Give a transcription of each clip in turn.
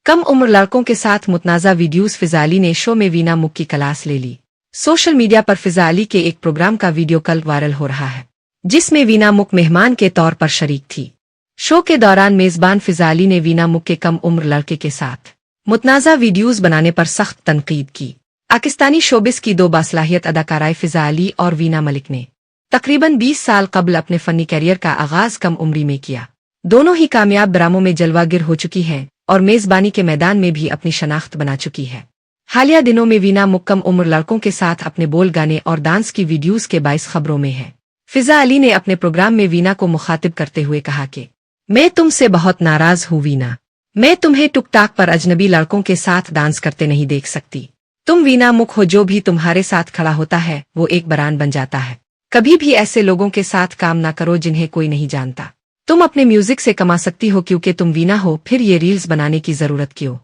कम उम्र लड़कों के साथ मुतनाज़ा वीडियोस। फिजा अली ने शो में वीना मुक की क्लास ले ली। सोशल मीडिया पर फिजा अली के एक प्रोग्राम का वीडियो कल वायरल हो रहा है, जिसमें वीना मुक मेहमान के तौर पर शरीक थी। शो के दौरान मेजबान फिजा अली ने वीना मुक के कम उम्र लड़के के साथ मुतनाज़ा वीडियोस बनाने पर सख्त तनकीद की। पाकिस्तानी शोबिस की दो बासलाहियत अदाकाराएं फिजा अली और वीना मलिक ने तकरीबन 20 साल कबल अपने फनी कैरियर का आगाज कम उम्री में किया। दोनों ही कामयाब ड्रामों में जलवागिर हो चुकी हैं और मेजबानी के मैदान में भी अपनी शनाख्त बना चुकी है। हालिया दिनों में वीना मुक कम उम्र लड़कों के साथ अपने बोल गाने और डांस की वीडियोस के बाइस खबरों में है। फिजा अली ने अपने प्रोग्राम में वीना को मुखातिब करते हुए कहा कि मैं तुमसे बहुत नाराज हूँ वीना, मैं तुम्हें टुकटाक पर अजनबी लड़कों के साथ डांस करते नहीं देख सकती। तुम वीना मुक हो, जो भी तुम्हारे साथ खड़ा होता है वो एक बरान बन जाता है। कभी भी ऐसे लोगों के साथ काम ना करो जिन्हें कोई नहीं जानता। तुम अपने म्यूजिक से कमा सकती हो क्योंकि तुम वीना हो, फिर ये रील्स बनाने की जरूरत क्यों।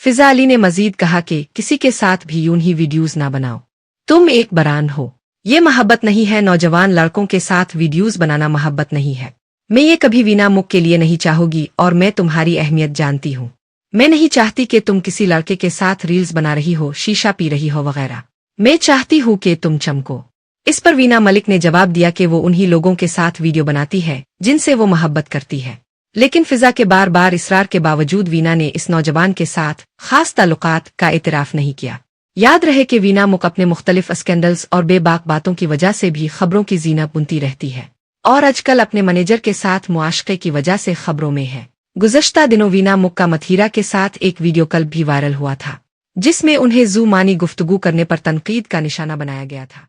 फिजा अली ने मजीद कहा कि किसी के साथ भी यूं ही वीडियोस ना बनाओ, तुम एक बरान हो। ये मोहब्बत नहीं है, नौजवान लड़कों के साथ वीडियोस बनाना मोहब्बत नहीं है। मैं ये कभी वीना मुक के लिए नहीं चाहूंगी और मैं तुम्हारी अहमियत जानती हूँ। मैं नहीं चाहती कि तुम किसी लड़के के साथ रील्स बना रही हो, शीशा पी रही हो वगैरह। मैं चाहती हूँ कि तुम चमको। इस पर वीना मलिक ने जवाब दिया कि वो उन्हीं लोगों के साथ वीडियो बनाती है जिनसे वो मोहब्बत करती है। लेकिन फिजा के बार बार इसरार के बावजूद वीना ने इस नौजवान के साथ खास ताल्लुकात का इतराफ नहीं किया। याद रहे कि वीना मुक अपने मुख्तलिफ स्कैंडल्स और बेबाक बातों की वजह से भी खबरों की जीनत बुनती रहती है और आजकल अपने मैनेजर के साथ मुआशके की वजह से खबरों में है। गुज़श्ता दिनों वीना मुक का मथीरा के साथ एक वीडियो कल भी वायरल हुआ था, जिसमें उन्हें ज़ू मानी गुफ्तगू करने पर तनकीद का निशाना बनाया गया था।